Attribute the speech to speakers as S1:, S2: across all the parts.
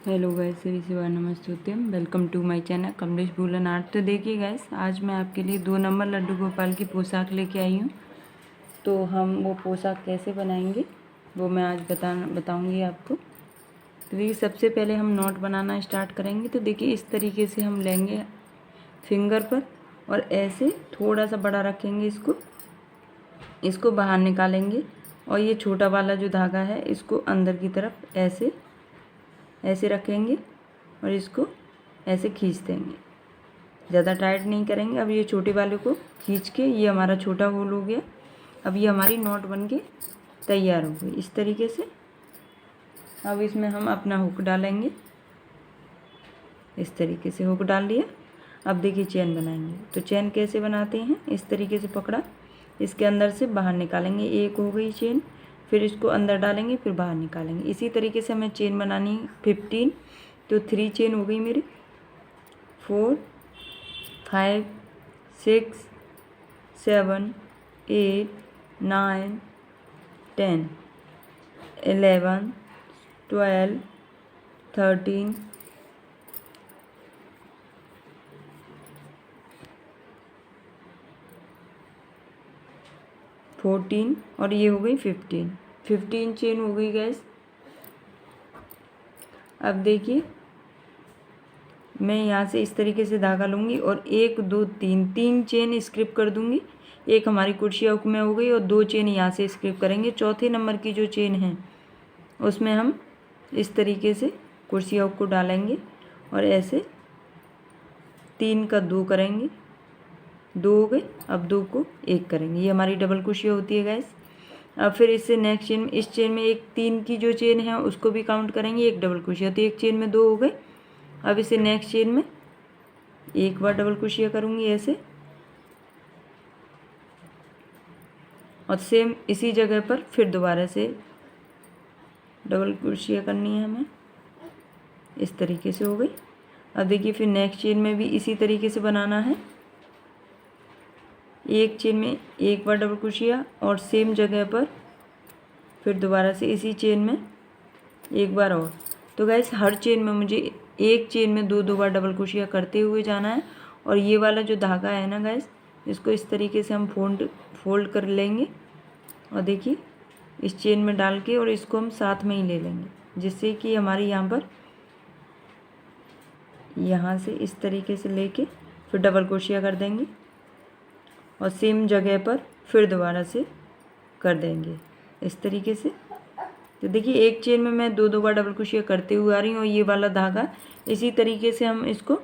S1: Hello guys, Shri Shiva नमस्तुत्यम। Welcome to my channel Kamlesh woollen art. तो देखिए गाइस, आज मैं आपके लिए 2 नंबर लड्डू गोपाल की पोशाक लेके आई हूँ। तो हम वो पोशाक कैसे बनाएंगे वो मैं आज बताऊंगी आपको। तो देखिए, सबसे पहले हम नॉट बनाना स्टार्ट करेंगे। तो देखिए, इस तरीके से हम लेंगे फिंगर पर और ऐसे थोड़ा सा बड़ा रखेंगे, इसको बाहर निकालेंगे और ये छोटा वाला जो धागा है इसको अंदर की तरफ ऐसे रखेंगे और इसको ऐसे खींच देंगे। ज़्यादा टाइट नहीं करेंगे। अब ये छोटे वाले को खींच के ये हमारा छोटा होल हो गया। अब ये हमारी नॉट बन के तैयार हो गई इस तरीके से। अब इसमें हम अपना हुक डालेंगे, इस तरीके से हुक डाल लिया। अब देखिए चेन बनाएंगे। तो चेन कैसे बनाते हैं, इस तरीके से पकड़ा, इसके अंदर से बाहर निकालेंगे। एक हो गई चेन, फिर इसको अंदर डालेंगे, फिर बाहर निकालेंगे। इसी तरीके से हमें चेन बनानी है 15। तो 3 चेन हो गई मेरी, 4 5 6 7 8 9 10 11 12 13 14 और ये हो गई 15 चेन हो गई गैस। अब देखिए, मैं यहाँ से इस तरीके से धागा लूँगी और 1 2 3 चेन स्किप कर दूँगी। एक हमारी कुर्सी हुक में हो गई और 2 चेन यहाँ से स्किप करेंगे। चौथे नंबर की जो चेन है उसमें हम इस तरीके से कुर्सी हुक को डालेंगे और ऐसे 3 का 2 करेंगे। 2 हो गए, अब 2 को 1 करेंगे। ये हमारी डबल कुर्सिया होती है गैस। अब फिर इससे नेक्स्ट चेन, इस चेन में एक 3 की जो चेन है उसको भी काउंट करेंगे, एक डबल कुर्सिया। तो एक चेन में 2 हो गए। अब इसे नेक्स्ट चेन में एक बार डबल कुर्सिया करूँगी ऐसे, और सेम इसी जगह पर फिर दोबारा से डबल कुर्सिया करनी है हमें। इस तरीके से हो गई। अब देखिए, फिर नेक्स्ट चेन में भी इसी तरीके से बनाना है। एक चेन में एक बार डबल क्रोशिया और सेम जगह पर फिर दोबारा से इसी चेन में एक बार और। तो गैस, हर चेन में मुझे एक चेन में 2 बार डबल क्रोशिया करते हुए जाना है। और ये वाला जो धागा है ना गैस, इसको इस तरीके से हम फोल्ड कर लेंगे और देखिए इस चेन में डाल के, और इसको हम साथ में ही ले लेंगे, जिससे कि हमारे यहाँ से इस तरीके से लेके फिर डबल क्रोशिया कर देंगे और सेम जगह पर फिर दोबारा से कर देंगे इस तरीके से। तो देखिए, एक चेन में मैं 2 बार डबल क्रोशिया करते हुए आ रही हूँ और ये वाला धागा इसी तरीके से हम इसको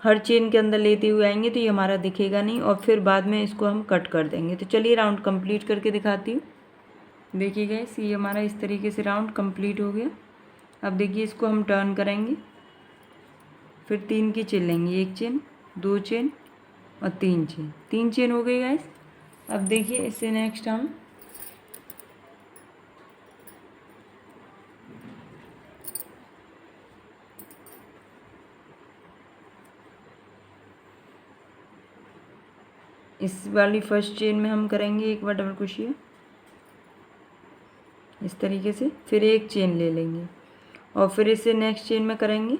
S1: हर चेन के अंदर लेते हुए आएंगे तो ये हमारा दिखेगा नहीं, और फिर बाद में इसको हम कट कर देंगे। तो चलिए राउंड कंप्लीट करके दिखाती हूँ। देखिए गाइस, ये हमारा इस तरीके से राउंड कंप्लीट हो गया। अब देखिए, इसको हम टर्न करेंगे, फिर 3 की चेन लेंगे, 1 चेन 2 चेन और 3 चेन हो गई गाइस। अब देखिए, इससे नेक्स्ट हम इस वाली फर्स्ट चेन में हम करेंगे एक बार डबल क्रोशिया इस तरीके से, फिर एक चेन ले लेंगे और फिर इससे नेक्स्ट चेन में करेंगे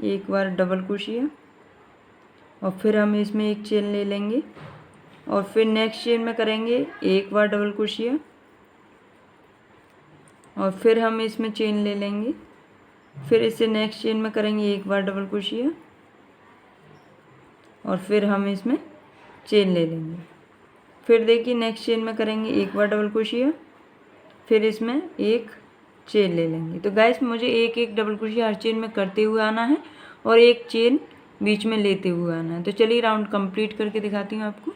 S1: एक बार डबल क्रोशिया और फिर हम इसमें एक चेन ले लेंगे और फिर नेक्स्ट चेन में करेंगे एक बार डबल क्रोशिया और फिर हम इसमें चेन ले लेंगे, फिर इससे नेक्स्ट चेन में करेंगे एक बार डबल क्रोशिया और फिर हम इसमें चेन ले लेंगे। फिर देखिए, नेक्स्ट चेन में करेंगे एक बार डबल क्रोशिया, फिर इसमें एक चेन ले लेंगे। तो गाइस, मुझे एक एक डबल क्रोशिया हर चेन में करते हुए आना है और एक चेन बीच में लेते हुए आना है। तो चलिए राउंड कंप्लीट करके दिखाती हूँ आपको।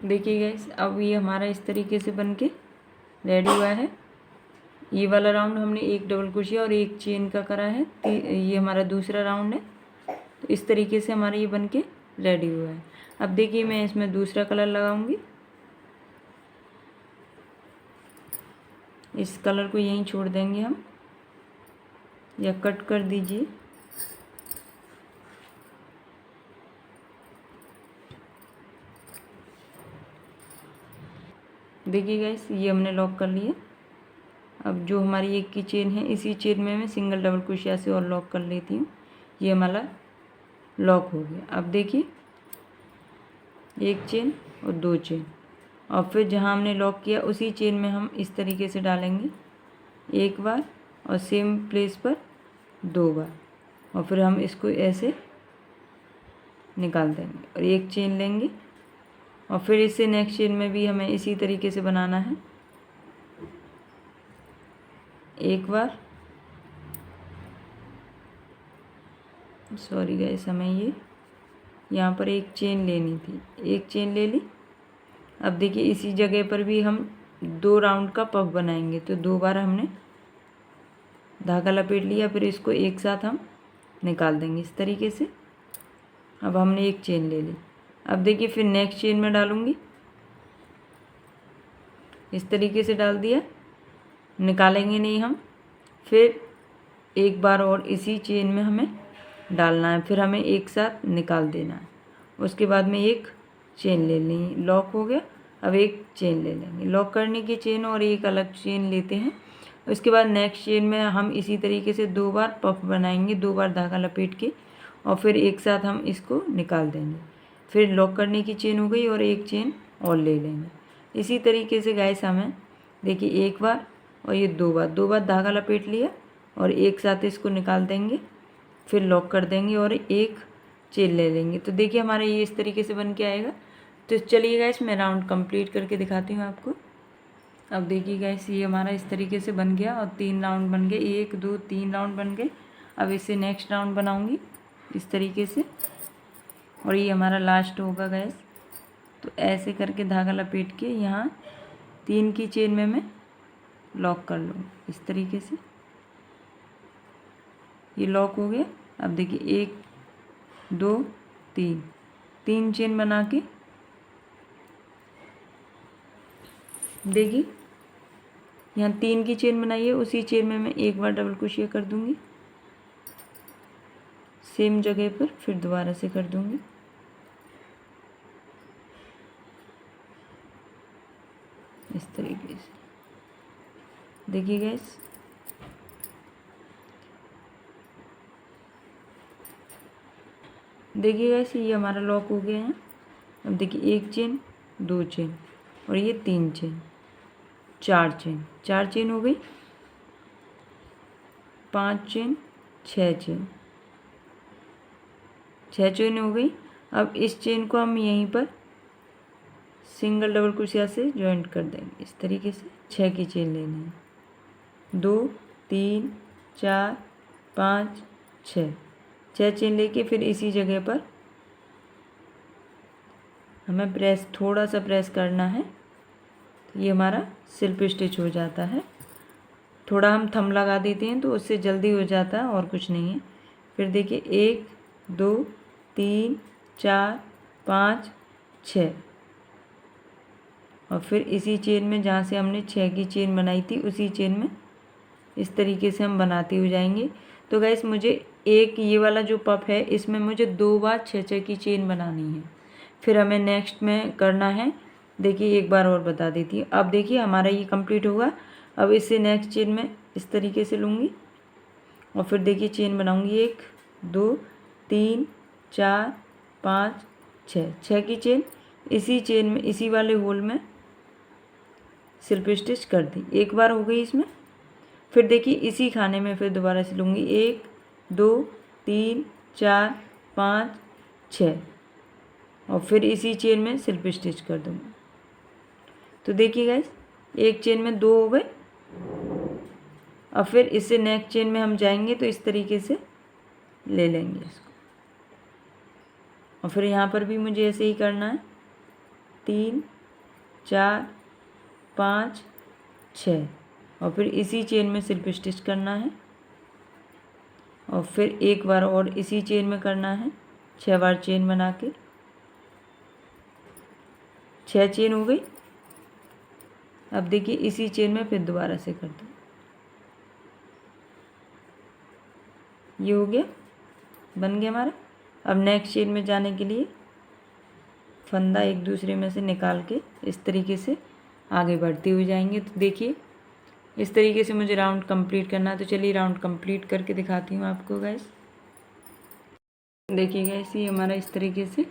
S1: देखिए गाइस, अब ये हमारा इस तरीके से बन के रेडी हुआ है। ये वाला राउंड हमने एक डबल क्रोशिया और एक चेन का करा है। ये हमारा दूसरा राउंड है। तो इस तरीके से हमारा ये बन के रेडी हुआ है। अब देखिए, मैं इसमें दूसरा कलर लगाऊंगी। इस कलर को यहीं छोड़ देंगे हम, या कट कर दीजिए। देखिए गाइस, ये हमने लॉक कर लिया। अब जो हमारी एक की चेन है, इसी चेन में मैं सिंगल डबल क्रोशिया से और लॉक कर लेती हूँ। ये हमारा लॉक हो गया। अब देखिए, एक चेन और दो चेन, और फिर जहाँ हमने लॉक किया उसी चेन में हम इस तरीके से डालेंगे एक बार, और सेम प्लेस पर दो बार, और फिर हम इसको ऐसे निकाल देंगे और एक चेन लेंगे, और फिर इससे नेक्स्ट चेन में भी हमें इसी तरीके से बनाना है। एक बार, सॉरी गाइस, हमें ये यहाँ पर एक चेन लेनी थी, एक चेन ले ली। अब देखिए, इसी जगह पर भी हम 2 राउंड का पफ बनाएंगे, तो 2 बार हमने धागा लपेट लिया, फिर इसको एक साथ हम निकाल देंगे इस तरीके से। अब हमने एक चेन ले ली। अब देखिए, फिर नेक्स्ट चेन में डालूंगी, इस तरीके से डाल दिया, निकालेंगे नहीं हम। फिर एक बार और इसी चेन में हमें डालना है, फिर हमें एक साथ निकाल देना है। उसके बाद में एक चेन ले लेंगे, लॉक हो गया। अब एक चेन ले लेंगे, लॉक करने की चेन और एक अलग चेन लेते हैं। उसके बाद नेक्स्ट चेन में हम इसी तरीके से 2 बार पफ बनाएंगे, 2 बार धागा लपेट के, और फिर एक साथ हम इसको निकाल देंगे। फिर लॉक करने की चेन हो गई और एक चेन और ले लेंगे। इसी तरीके से गाइस हमें देखिए, एक बार और ये 2 बार, 2 बार धागा लपेट लिया और एक साथ इसको निकाल देंगे, फिर लॉक कर देंगे और एक चेन ले लेंगे। तो देखिए, हमारा ये इस तरीके से बन के आएगा। तो चलिए गाइस, मैं राउंड कंप्लीट करके दिखाती हूँ आपको। अब देखिए गाइस, ये हमारा इस तरीके से बन गया और 3 राउंड बन गए, 1 2 3 राउंड बन गए। अब इससे नेक्स्ट राउंड बनाऊंगी इस तरीके से, और ये हमारा लास्ट होगा गाइस। तो ऐसे करके धागा लपेट के यहाँ 3 की चेन में मैं लॉक कर लूँ इस तरीके से। ये लॉक हो गया। अब देखिए, 1 2 3, 3 चेन बना के देखिए, यहाँ 3 की चेन बनाई है, उसी चेन में मैं एक बार डबल क्रोशिया कर दूंगी सेम जगह पर, फिर दोबारा से कर दूंगी। इस तरीके से देखिए गाइस, देखिए गाइस, ये हमारा लॉक हो गया है। अब देखिए, एक चेन, दो चेन, और ये 3 चेन, 4 चेन, 4 चेन हो गई, 5 चेन, 6 चेन, 6 चेन हो गई। अब इस चेन को हम यहीं पर सिंगल डबल क्रोशिया से जॉइंट कर देंगे इस तरीके से। 6 की चेन लेनी है, 2 3 4 5 6, 6 चेन लेके फिर इसी जगह पर हमें प्रेस, थोड़ा सा प्रेस करना है। ये हमारा सिल्प स्टिच हो जाता है। थोड़ा हम थंब लगा देते हैं तो उससे जल्दी हो जाता है, और कुछ नहीं है। फिर देखिए, 1 2 3 4 5 6, और फिर इसी चेन में जहाँ से हमने 6 की चेन बनाई थी उसी चेन में इस तरीके से हम बनाते हुए जाएंगे। तो गाइस, मुझे एक ये वाला जो पफ है, इसमें मुझे 2 बार 6 की चेन बनानी है। फिर हमें नेक्स्ट में करना है, देखिए एक बार और बता देती हूँ। अब देखिए, हमारा ये कंप्लीट होगा। अब इससे नेक्स्ट चेन में इस तरीके से लूँगी, और फिर देखिए चेन बनाऊँगी 1 2 3 4 5 6, 6 की चेन, इसी चेन में, इसी वाले होल में सिल्प स्टिच कर दी। एक बार हो गई इसमें। फिर देखिए, इसी खाने में फिर दोबारा से लूँगी 1 2 3 4 5 6, और फिर इसी चेन में सिल्प स्टिच कर दूँगी। तो देखिए गाइस, एक चेन में 2 हो गए। अब फिर इससे नेक्स्ट चेन में हम जाएंगे तो इस तरीके से ले लेंगे इसको, और फिर यहाँ पर भी मुझे ऐसे ही करना है, 3 4 5 6, और फिर इसी चेन में सिल्प स्टिच करना है, और फिर एक बार और इसी चेन में करना है, 6 बार चेन बना के। 6 चेन हो गई। अब देखिए, इसी चेन में फिर दोबारा से कर दो। ये हो गया, बन गया हमारा। अब नेक्स्ट चेन में जाने के लिए फंदा एक दूसरे में से निकाल के इस तरीके से आगे बढ़ते हुए जाएंगे। तो देखिए, इस तरीके से मुझे राउंड कंप्लीट करना है। तो चलिए राउंड कंप्लीट करके दिखाती हूँ आपको गैस। देखिए गैस, ये हमारा इस तरीके से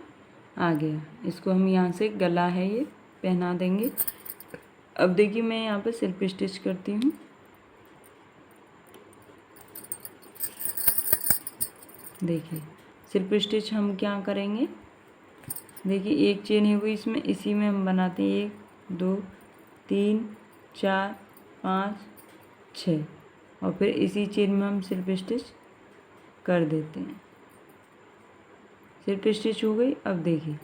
S1: आ गया। इसको हम यहाँ से गला है ये पहना देंगे। अब देखिए मैं यहाँ पे सिल्क स्टिच करती हूँ। देखिए सिल्क स्टिच हम क्या करेंगे, देखिए एक चेन है वो इसमें, इसी में हम बनाते हैं 1 2 3 4 5 6 और फिर इसी चेन में हम सिल्क स्टिच कर देते हैं। सिल्क स्टिच हो गई। अब देखिए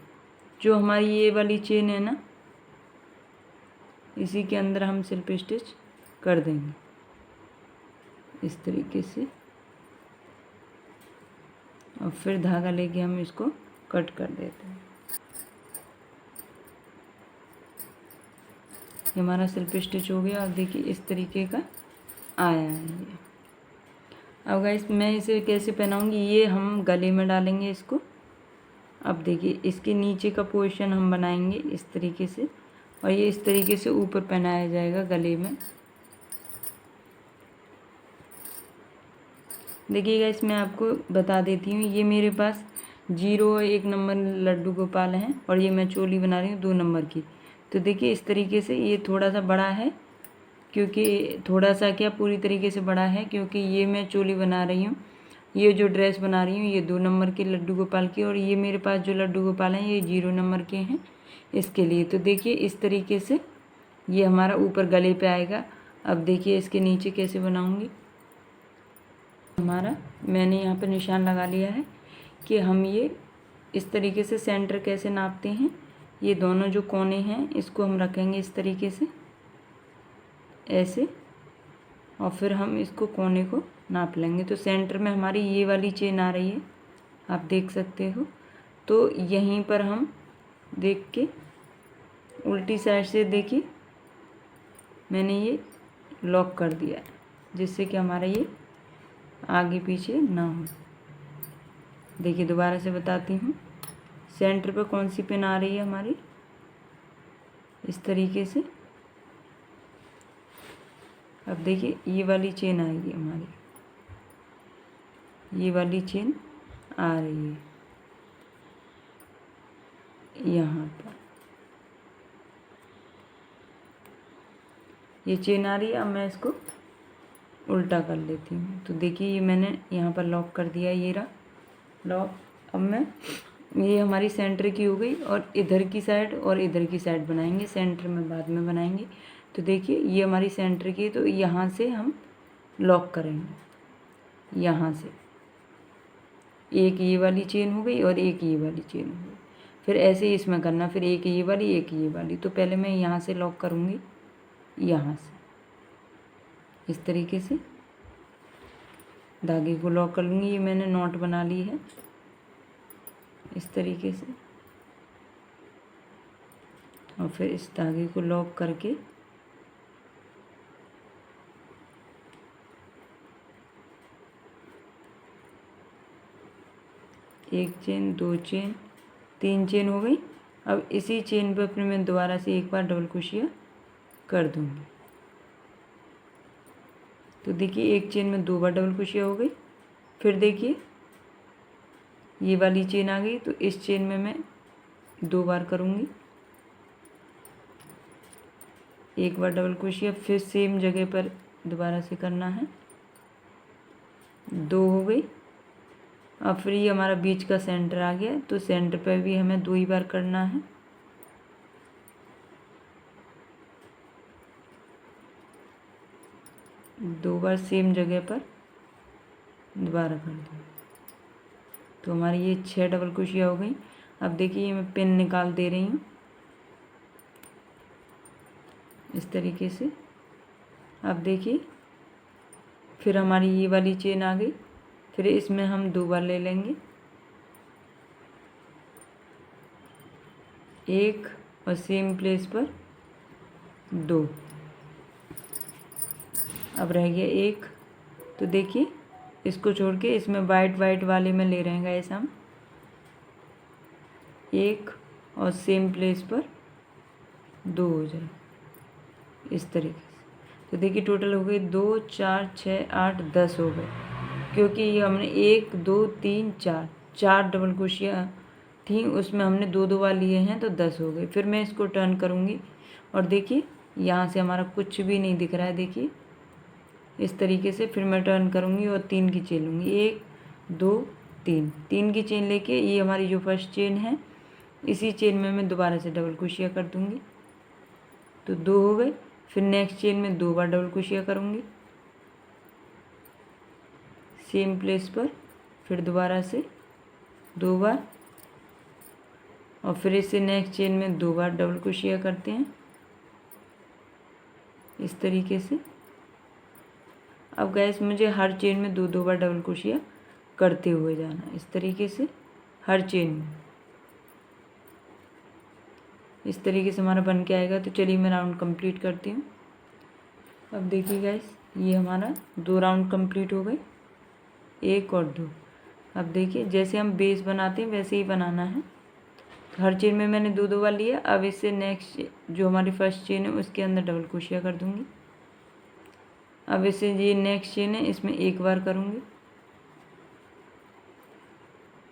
S1: जो हमारी ये वाली चेन है ना, इसी के अंदर हम सिल्क स्टिच कर देंगे इस तरीके से, और फिर धागा लेके हम इसको कट कर देते हैं। ये हमारा सिल्क स्टिच हो गया। अब देखिए इस तरीके का आया है ये। अब गाइस मैं इसे कैसे पहनाऊंगी, ये हम गले में डालेंगे इसको। अब देखिए इसके नीचे का पोर्शन हम बनाएंगे इस तरीके से, और ये इस तरीके से ऊपर पहनाया जाएगा गले में। देखिए गाइस मैं आपको बता देती हूँ, ये मेरे पास 0 और 1 नंबर लड्डू गोपाल हैं, और ये मैं चोली बना रही हूँ 2 नंबर की। तो देखिए इस तरीके से ये थोड़ा सा बड़ा है, क्योंकि थोड़ा सा क्या पूरी तरीके से बड़ा है, क्योंकि ये मैं चोली बना रही हूँ, ये जो ड्रेस बना रही हूँ ये 2 नंबर के लड्डू गोपाल की, और ये मेरे पास जो लड्डू गोपाल हैं ये 0 नंबर के हैं इसके लिए। तो देखिए इस तरीके से ये हमारा ऊपर गले पे आएगा। अब देखिए इसके नीचे कैसे बनाऊँगी। हमारा मैंने यहाँ पर निशान लगा लिया है कि हम ये इस तरीके से सेंटर कैसे नापते हैं। ये दोनों जो कोने हैं इसको हम रखेंगे इस तरीके से ऐसे, और फिर हम इसको कोने को नाप लेंगे। तो सेंटर में हमारी ये वाली चेन आ रही है, आप देख सकते हो। तो यहीं पर हम देख के उल्टी साइड से देखिए मैंने ये लॉक कर दिया है, जिससे कि हमारा ये आगे पीछे ना हो। देखिए दोबारा से बताती हूँ, सेंटर पे कौन सी पिन आ रही है हमारी, इस तरीके से। अब देखिए ये वाली चेन आएगी हमारी, ये वाली चेन आ रही है यहाँ पर, ये चेन आ रही है। अब मैं इसको उल्टा कर लेती हूँ। तो देखिए ये मैंने यहाँ पर लॉक कर दिया, ये रहा लॉक। अब मैं ये हमारी सेंटर की हो गई, और इधर की साइड और इधर की साइड बनाएंगे, सेंटर में बाद में बनाएंगे। तो देखिए ये हमारी सेंटर की, तो यहाँ से हम लॉक करेंगे, यहाँ से एक ये वाली चेन हो गई और एक ये वाली चेन हो गई। फिर ऐसे ही इसमें करना, फिर एक ये वाली एक ये वाली। तो पहले मैं यहाँ से लॉक करूँगी, यहाँ से इस तरीके से धागे को लॉक कर लूँगी। ये मैंने नॉट बना ली है इस तरीके से, और फिर इस धागे को लॉक करके एक चेन, 2 चेन, 3 चेन हो गई। अब इसी चेन पे अपने मैं दोबारा से एक बार डबल क्रोशिया कर दूँगी। तो देखिए एक चेन में 2 बार डबल क्रोशिया हो गई। फिर देखिए ये वाली चेन आ गई, तो इस चेन में मैं 2 बार करूँगी, एक बार डबल क्रोशिया, फिर सेम जगह पर दोबारा से करना है, 2 हो गई। अब फिर ये हमारा बीच का सेंटर आ गया, तो सेंटर पे भी हमें 2 ही बार करना है, दो बार सेम जगह पर दोबारा कर दो। तो हमारी ये 6 डबल क्रोशिया हो गई। अब देखिए मैं पिन निकाल दे रही हूँ इस तरीके से। अब देखिए फिर हमारी ये वाली चेन आ गई, फिर इसमें हम 2 बार ले लेंगे, एक और सेम प्लेस पर 2। अब रह गया एक। तो देखिए इसको छोड़ के इसमें वाइट वाइट वाले में ले रहे हैं ऐसा हम, एक और सेम प्लेस पर 2 हो जाए इस तरीके से। तो देखिए टोटल हो गई 2 4 6 8 10 हो गए, क्योंकि ये हमने 1 2 3 4 4 डबल क्रोशिया थी, उसमें हमने 2 बार लिए हैं तो 10 हो गए। फिर मैं इसको टर्न करूँगी और देखिए यहाँ से हमारा कुछ भी नहीं दिख रहा है। देखिए इस तरीके से फिर मैं टर्न करूँगी और 3 की चेन लूँगी, 1 2 3, 3 की चेन लेके ये हमारी जो फर्स्ट चेन है इसी चेन में मैं दोबारा से डबल क्रोशिया कर दूँगी, तो 2 हो गए। फिर नेक्स्ट चेन में 2 बार डबल क्रोशिया करूँगी सेम प्लेस पर, फिर दोबारा से 2 बार, और फिर इससे नेक्स्ट चेन में 2 बार डबल क्रोशिया करते हैं इस तरीके से। अब गैस मुझे हर चेन में 2 बार डबल क्रोशिया करते हुए जाना इस तरीके से हर चेन में। इस तरीके से हमारा बन के आएगा। तो चलिए मैं राउंड कंप्लीट करती हूँ। अब देखिए गैस ये हमारा 2 राउंड कंप्लीट हो गए, 1 और 2। अब देखिए जैसे हम बेस बनाते हैं वैसे ही बनाना है। हर चेन में मैंने 2 बार लिया। अब इससे नेक्स्ट जो हमारी फर्स्ट चेन है उसके अंदर डबल क्रोशिया कर दूँगी। अब इससे ये नेक्स्ट चेन है इसमें 1 बार करूँगी,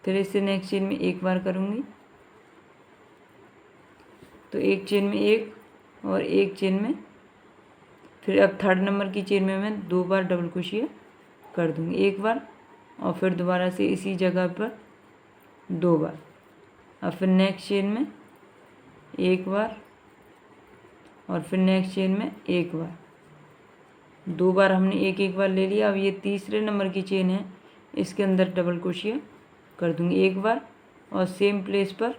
S1: फिर इससे नेक्स्ट चेन में 1 बार करूँगी, तो एक चेन में 1 और एक चेन में, फिर अब थर्ड नंबर की चेन में मैं 2 बार डबल क्रोशिया कर दूँगी, 1 बार और फिर दोबारा से इसी जगह पर 2 बार। अब फिर नेक्स्ट चेन में 1 बार और फिर नेक्स्ट चेन में 1 बार, 2 बार हमने एक बार ले लिया। अब ये तीसरे नंबर की चेन है इसके अंदर डबल क्रोशिया कर दूँगी 1 बार और सेम प्लेस पर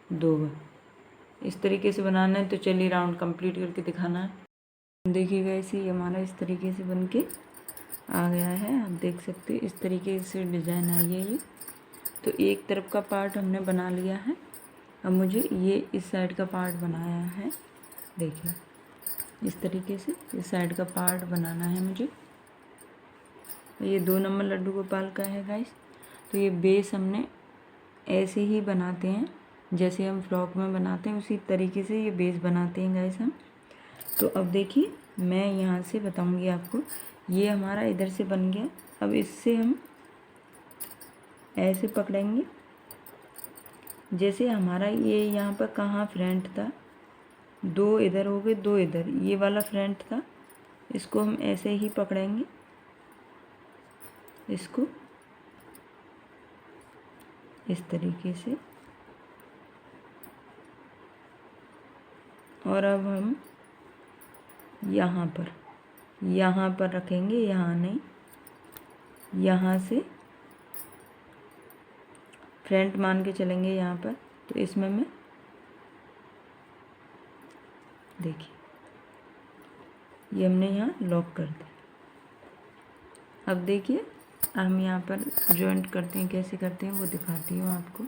S1: 2 बार। इस तरीके से बनाना है। तो चलिए राउंड कंप्लीट करके दिखाना है। देखिएगा ऐसे ही हमारा इस तरीके से बन के आ गया है। आप देख सकते हैं इस तरीके से डिज़ाइन आई है ये। तो एक तरफ का पार्ट हमने बना लिया है। अब मुझे ये इस साइड का पार्ट बनाया है। देखिए इस तरीके से इस साइड का पार्ट बनाना है मुझे। ये 2 नंबर लड्डू गोपाल का है गाइस। तो ये बेस हमने ऐसे ही बनाते हैं जैसे हम फ्रॉक में बनाते हैं, उसी तरीके से ये बेस बनाते हैं गाइस हम। तो अब देखिए मैं यहाँ से बताऊँगी आपको। ये हमारा इधर से बन गया। अब इससे हम ऐसे पकड़ेंगे जैसे हमारा ये यहाँ पर कहाँ फ्रंट था, 2 इधर हो गए 2 इधर, ये वाला फ्रंट था। इसको हम ऐसे ही पकड़ेंगे, इसको इस तरीके से। और अब हम यहाँ पर रखेंगे, यहाँ नहीं, यहाँ से फ्रंट मान के चलेंगे यहाँ पर। तो इसमें मैं देखिए ये हमने यहाँ लॉक कर दिया। अब देखिए हम यहाँ पर जॉइंट करते हैं, कैसे करते हैं वो दिखाती हूँ आपको।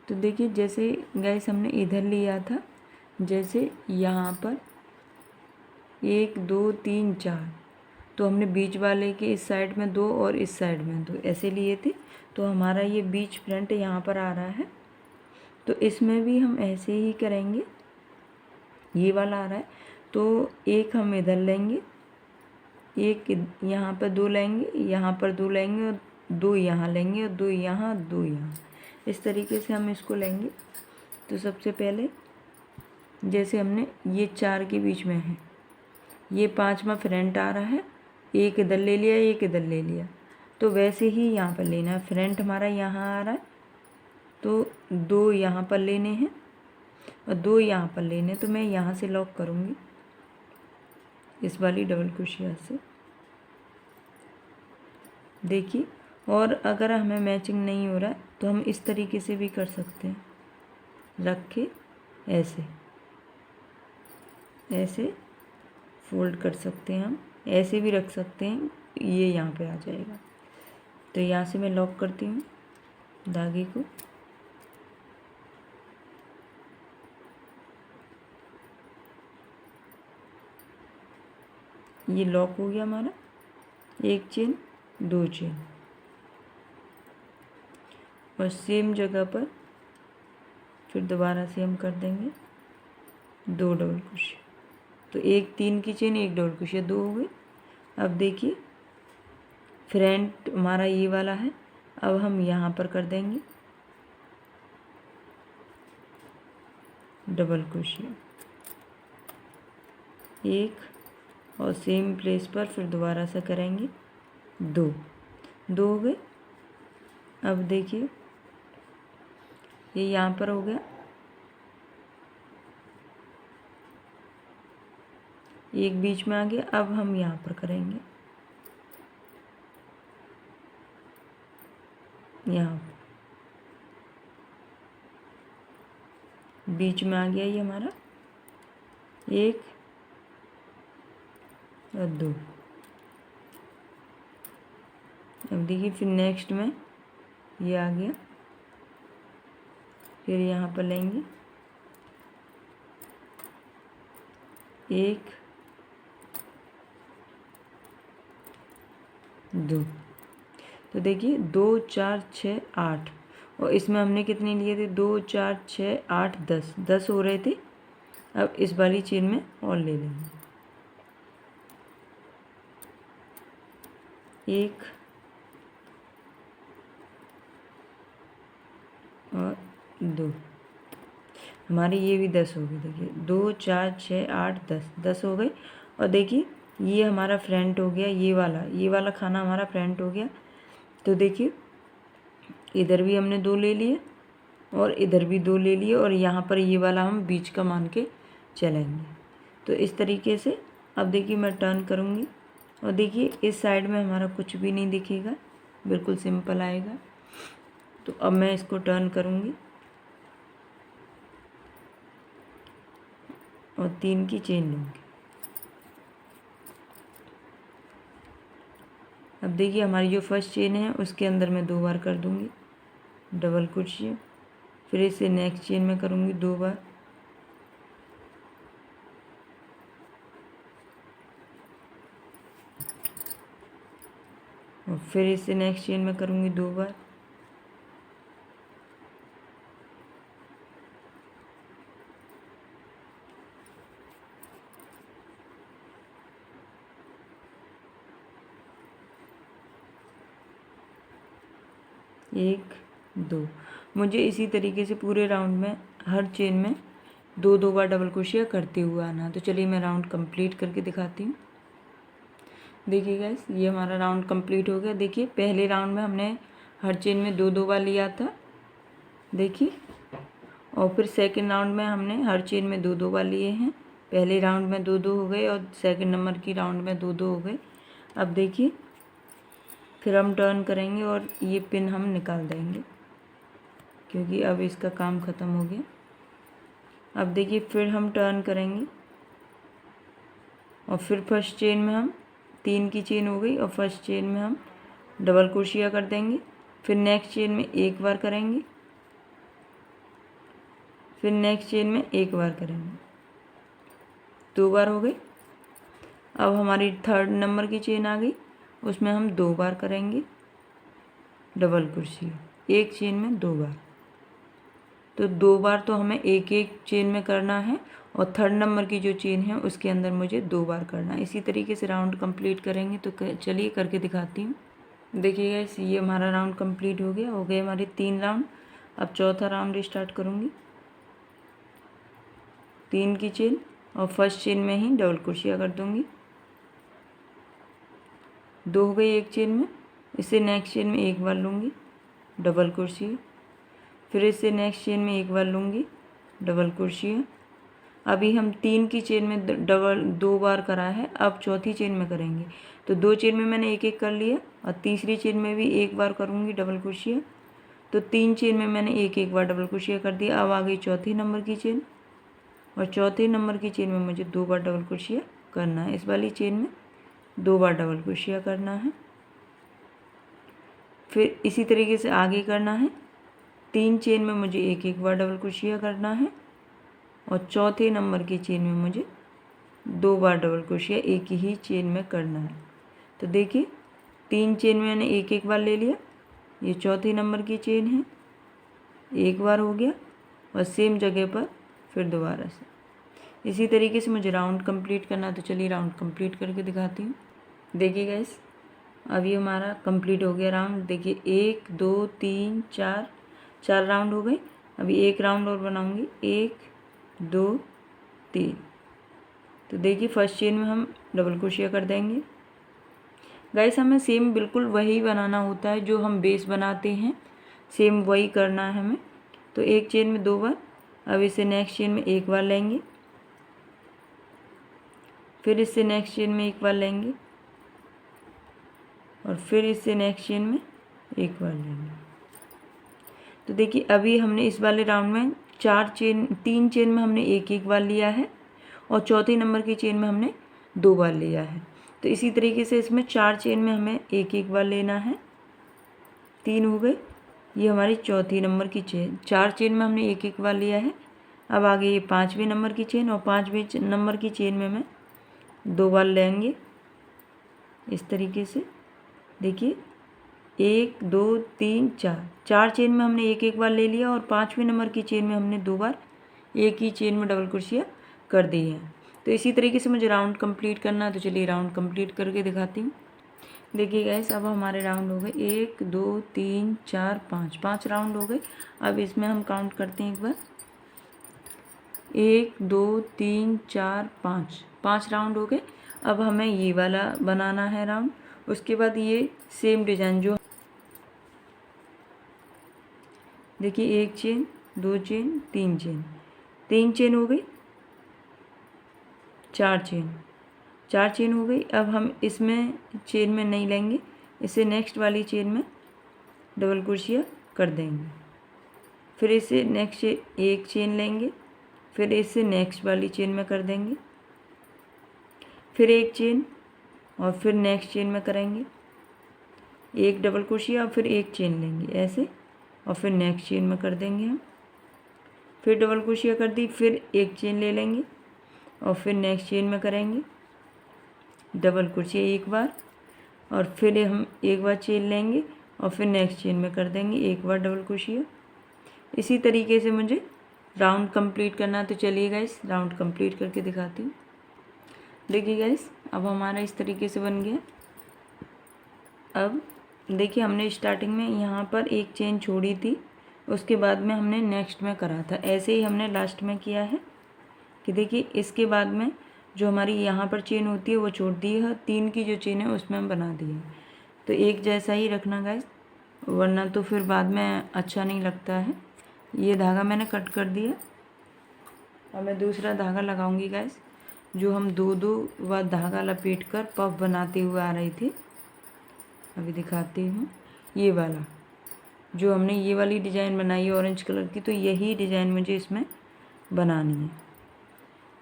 S1: तो देखिए जैसे गाइस हमने इधर लिया था, जैसे यहाँ पर 1 2 3 4, तो हमने बीच वाले के इस साइड में 2 और इस साइड में 2 ऐसे लिए थे। तो हमारा ये बीच फ्रंट यहाँ पर आ रहा है। तो इसमें भी हम ऐसे ही करेंगे। ये वाला आ रहा है तो एक हम इधर लेंगे, एक यहाँ पर 2 लेंगे, यहाँ पर 2 लेंगे और 2 यहाँ लेंगे और 2 यहाँ 2 यहाँ, इस तरीके से हम इसको लेंगे। तो सबसे पहले जैसे हमने ये 4 के बीच में है, ये 5वां फ्रंट आ रहा है, एक इधर ले लिया एक इधर ले लिया, तो वैसे ही यहाँ पर लेना है। फ्रंट हमारा यहाँ आ रहा है तो 2 यहाँ पर लेने हैं और 2 यहाँ पर लेने। तो मैं यहाँ से लॉक करूँगी इस वाली डबल क्रोशिया से, देखिए। और अगर हमें मैचिंग नहीं हो रहा है तो हम इस तरीके से भी कर सकते हैं, रख के ऐसे फोल्ड कर सकते हैं। हम ऐसे भी रख सकते हैं, ये यहाँ पे आ जाएगा। तो यहाँ से मैं लॉक करती हूँ धागे को। ये लॉक हो गया हमारा, 1 चेन 2 चेन, और सेम जगह पर फिर दोबारा से हम कर देंगे 2 डबल क्रोशिया। तो एक 3 की चेन, एक डबल क्रोशिया, 2 हो गए। अब देखिए फ्रंट हमारा ये वाला है, अब हम यहाँ पर कर देंगे डबल क्रोशिया, एक और सेम प्लेस पर फिर दोबारा से करेंगे 2 हो गए। अब देखिए ये यहाँ पर हो गया, एक बीच में आ गया। अब हम यहाँ पर करेंगे, यहाँ बीच में आ गया ये हमारा, 1 और 2। अब देखिए फिर नेक्स्ट में ये आ गया, फिर यहाँ पर लेंगे 1 2। तो देखिए 2 4 6 8, और इसमें हमने कितने लिए थे, 2 4 6 8 10 हो रहे थे। अब इस वाली चेन में और ले लेंगे, 1 और 2, हमारी ये भी 10 हो गई। देखिए 2 4 6 8 10 हो गई। और देखिए ये हमारा फ्रंट हो गया, ये वाला खाना हमारा फ्रंट हो गया। तो देखिए इधर भी हमने 2 ले लिए और इधर भी 2 ले लिए, और यहाँ पर ये वाला हम बीच का मान के चलेंगे। तो इस तरीके से अब देखिए मैं टर्न करूँगी, और देखिए इस साइड में हमारा कुछ भी नहीं दिखेगा, बिल्कुल सिंपल आएगा। तो अब मैं इसको टर्न करूँगी और 3 की चेन लूँगी। अब देखिए हमारी जो फर्स्ट चेन है उसके अंदर मैं 2 बार कर दूँगी डबल क्रोशिया, फिर इसे नेक्स्ट चेन में करूँगी 2 बार, और फिर इसे नेक्स्ट चेन में करूँगी 2 बार, एक 2। मुझे इसी तरीके से पूरे राउंड में हर चेन में 2 बार डबल क्रोशिया करते हुए आना। तो चलिए मैं राउंड कंप्लीट करके दिखाती हूँ। देखिए गाइस ये हमारा राउंड कंप्लीट हो गया। देखिए पहले राउंड में हमने हर चेन में 2 बार लिया था, देखिए, और फिर सेकंड राउंड में हमने हर चेन में 2 बार लिए हैं। पहले राउंड में 2 हो गए और सेकंड नंबर की राउंड में 2 हो गए। अब देखिए फिर हम टर्न करेंगे और ये पिन हम निकाल देंगे, क्योंकि अब इसका काम ख़त्म हो गया। अब देखिए फिर हम टर्न करेंगे और फिर फर्स्ट चेन में हम 3 की चेन हो गई, और फर्स्ट चेन में हम डबल क्रोशिया कर देंगे। फिर नेक्स्ट चेन में 1 बार करेंगे, फिर नेक्स्ट चेन में 1 बार करेंगे, 2 बार हो गई। अब हमारी थर्ड नंबर की चेन आ गई, उसमें हम 2 बार करेंगे डबल क्रोशिया, एक चेन में 2 बार। तो 2 बार तो हमें एक एक चेन में करना है, और थर्ड नंबर की जो चेन है उसके अंदर मुझे 2 बार करना है। इसी तरीके से राउंड कंप्लीट करेंगे। तो चलिए करके दिखाती हूँ। देखिए गाइस ये हमारा राउंड कंप्लीट हो गया, गए हमारे 3 राउंड। अब चौथा राउंड स्टार्ट करूँगी, 3 की चेन और फर्स्ट चेन में ही डबल क्रोशिया कर दूँगी, 2 हो गई एक चेन में। इसे नेक्स्ट चेन में 1 बार लूँगी डबल क्रोशिया, फिर इसे नेक्स्ट चेन में 1 बार लूँगी डबल क्रोशिया। अभी हम 3 की चेन में 2 बार करा है, अब चौथी चेन में करेंगे। तो 2 चेन में मैंने 1 कर लिया, और तीसरी चेन में भी 1 बार करूँगी डबल क्रोशिया। तो 3 चेन में मैंने 1 बार डबल क्रोशिया कर दिया। अब आ गई चौथी नंबर की चेन, और चौथे नंबर की चेन में मुझे 2 बार डबल क्रोशिया करना है। इस वाली चेन में 2 बार डबल क्रोशिया करना है। फिर इसी तरीके से आगे करना है। 3 चेन में मुझे 1 बार डबल क्रोशिया करना है, और चौथे नंबर की चेन में मुझे 2 बार डबल क्रोशिया एक ही चेन में करना है। तो देखिए 3 चेन में मैंने 1 बार ले लिया, ये चौथे नंबर की चेन है, 1 बार हो गया, और सेम जगह पर फिर दोबारा से इसी तरीके से मुझे राउंड कंप्लीट करना, तो चलिए राउंड कंप्लीट करके दिखाती हूँ। देखिए गाइस, अब ये हमारा कंप्लीट हो गया राउंड। देखिए 1 2 3 4 4 राउंड हो गए। अभी एक राउंड और बनाऊंगी, 1 2 3। तो देखिए फर्स्ट चेन में हम डबल क्रोशिया कर देंगे। गाइस हमें सेम बिल्कुल वही बनाना होता है जो हम बेस बनाते हैं, सेम वही करना है हमें। तो एक चेन में 2 बार, अब इसे नेक्स्ट चेन में एक बार लेंगे, फिर इससे नेक्स्ट चेन में एक बार लेंगे और फिर इससे नेक्स्ट चेन में एक बार लेंगे। तो देखिए अभी हमने इस वाले राउंड में 3 चेन में हमने एक एक बार लिया है और चौथी नंबर की चेन में हमने 2 बार लिया है। तो इसी तरीके से इसमें 4 चेन में हमें एक एक बार लेना है। 3 हो गए, ये हमारी चौथी नंबर की चेन। 4 चेन में हमने एक एक बार लिया है। अब आगे ये 5वें नंबर की चेन और 5वें नंबर की चेन में हमें 2 बार लेंगे इस तरीके से। देखिए 1 2 3 4, 4 चेन में हमने एक एक बार ले लिया और 5वें नंबर की चेन में हमने 2 बार एक ही चेन में डबल क्रोशिया कर दी है। तो इसी तरीके से मुझे राउंड कंप्लीट करना है, तो चलिए राउंड कंप्लीट करके दिखाती हूँ। देखिए गाइस, अब हमारे राउंड हो गए 1 2 3 4 5, 5 राउंड हो गए। अब इसमें हम काउंट करते हैं एक बार, 1 2 3 4 5, 5 राउंड हो गए। अब हमें ये वाला बनाना है राउंड। उसके बाद ये सेम डिजाइन जो देखिए 1 चेन 2 चेन 3 चेन, 3 चेन हो गई, 4 चेन, 4 चेन हो गई। अब हम इसमें चेन में नहीं लेंगे, इसे नेक्स्ट वाली चेन में डबल क्रोशिया कर देंगे। फिर इसे नेक्स्ट एक चेन लेंगे, फिर इसे नेक्स्ट वाली चेन में कर देंगे, फिर एक चेन और फिर नेक्स्ट चेन में करेंगे एक डबल क्रोशिया और फिर एक चेन लेंगे ऐसे, और फिर नेक्स्ट चेन में कर देंगे हम, फिर डबल क्रोशिया कर दी, फिर एक चेन ले लेंगे और फिर नेक्स्ट चेन में करेंगे डबल क्रोशिया एक बार, और फिर हम एक बार चेन लेंगे और फिर नेक्स्ट चेन में कर देंगे एक बार डबल क्रोशिया। इसी तरीके से मुझे राउंड कंप्लीट करना है। तो चलिए गाइस राउंड कंप्लीट करके दिखाती हूँ। देखिए गाइस, अब हमारा इस तरीके से बन गया। अब देखिए हमने स्टार्टिंग में यहाँ पर एक चेन छोड़ी थी, उसके बाद में हमने नेक्स्ट में करा था, ऐसे ही हमने लास्ट में किया है कि देखिए इसके बाद में जो हमारी यहाँ पर चेन होती है वो छोड़ दी है, 3 की जो चेन है उसमें हम बना दी है। तो एक जैसा ही रखना गाइस, वरना तो फिर बाद में अच्छा नहीं लगता है। ये धागा मैंने कट कर दिया और मैं दूसरा धागा लगाऊंगी गाइस, जो हम 2 बार धागा लपेट कर पफ बनाते हुए आ रहे थे। अभी दिखाती हूँ, ये वाला जो हमने ये वाली डिज़ाइन बनाई है ऑरेंज कलर की, तो यही डिज़ाइन मुझे इसमें बनानी है।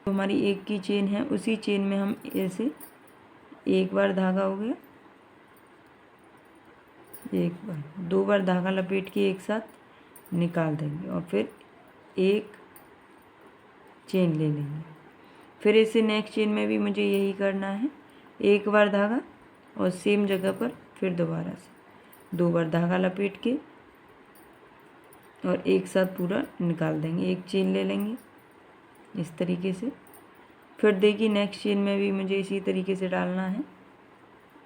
S1: तो हमारी एक की चेन है, उसी चेन में हम ऐसे एक बार धागा हो गया, एक बार 2 बार धागा लपेट के एक साथ निकाल देंगे और फिर एक चेन ले लेंगे। फिर इसे नेक्स्ट चेन में भी मुझे यही करना है, एक बार धागा और सेम जगह पर फिर दोबारा से 2 बार धागा लपेट के और एक साथ पूरा निकाल देंगे, एक चेन ले लेंगे इस तरीके से। फिर देखिए नेक्स्ट चेन में भी मुझे इसी तरीके से डालना है,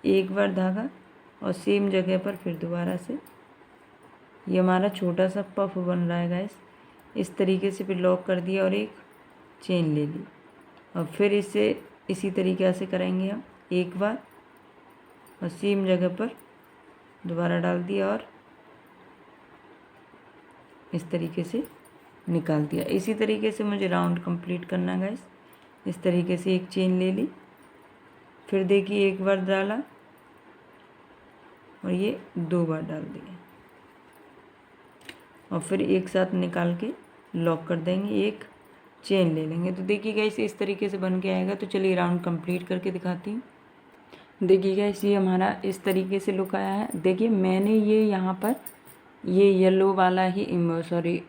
S1: एक बार धागा और सेम जगह पर फिर दोबारा से। ये हमारा छोटा सा पफ बन रहा है गाइस। इस तरीके से फिर लॉक कर दिया और एक चेन ले ली और फिर इसे इसी तरीके से करेंगे हम, एक बार और सेम जगह पर दोबारा डाल दिया और इस तरीके से निकाल दिया। इसी तरीके से मुझे राउंड कंप्लीट करना है गाइस। इस तरीके से एक चेन ले ली, फिर देखिए एक बार डाला और ये 2 बार डाल दिया और फिर एक साथ निकाल के लॉक कर देंगे, एक चेन ले लेंगे। तो देखिए गाइस इस तरीके से बन के आएगा। तो चलिए राउंड कंप्लीट करके दिखाती हूँ। देखिए गाइस ये हमारा इस तरीके से लुक आया है। देखिए मैंने ये यहाँ पर ये येलो वाला ही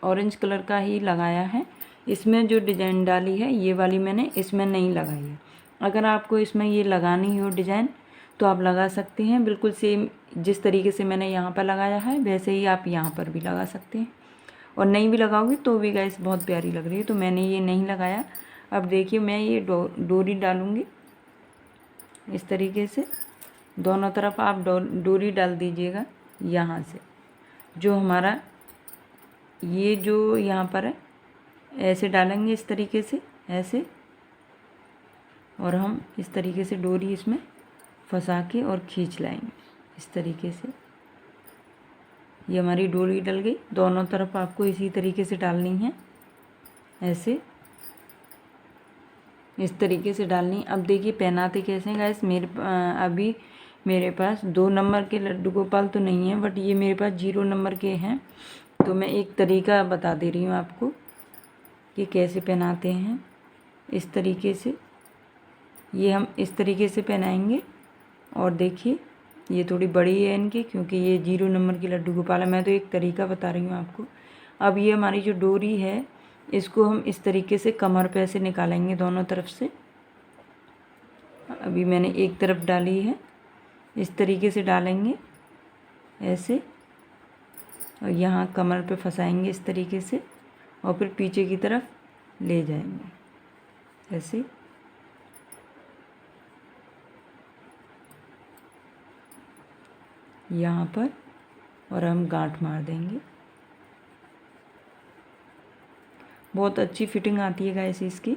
S1: ऑरेंज कलर का ही लगाया है। इसमें जो डिज़ाइन डाली है ये वाली मैंने इसमें नहीं लगाई है। अगर आपको इसमें ये लगानी हो डिज़ाइन तो आप लगा सकते हैं, बिल्कुल सेम जिस तरीके से मैंने यहाँ पर लगाया है वैसे ही आप यहाँ पर भी लगा सकते हैं। और नहीं भी लगाओगे तो भी गाइस बहुत प्यारी लग रही है, तो मैंने ये नहीं लगाया। अब देखिए मैं ये डोरी डालूँगी इस तरीके से। दोनों तरफ आप डोरी डाल दीजिएगा यहाँ से। जो हमारा ये जो यहाँ पर है ऐसे डालेंगे इस तरीके से, ऐसे, और हम इस तरीके से डोरी इसमें फंसा के और खींच लाएंगे इस तरीके से। ये हमारी डोरी डल गई। दोनों तरफ आपको इसी तरीके से डालनी है, ऐसे इस तरीके से डालनी। अब देखिए पहनाते कैसे हैं गाइस। अभी मेरे पास 2 नंबर के लड्डू गोपाल तो नहीं है, बट ये मेरे पास 0 नंबर के हैं। तो मैं एक तरीका बता दे रही हूँ आपको कि कैसे पहनाते हैं। इस तरीके से ये हम इस तरीके से पहनाएंगे। और देखिए ये थोड़ी बड़ी है इनकी, क्योंकि ये 0 नंबर की लड्डू गोपाल है। मैं तो एक तरीका बता रही हूँ आपको। अब ये हमारी जो डोरी है इसको हम इस तरीके से कमर पे ऐसे निकालेंगे दोनों तरफ से। अभी मैंने एक तरफ डाली है, इस तरीके से डालेंगे ऐसे, और यहाँ कमर पे फंसाएंगे इस तरीके से, और फिर पीछे की तरफ ले जाएंगे ऐसे। यहाँ पर, और हम गांठ मार देंगे। बहुत अच्छी फिटिंग आती है गाइस इसकी।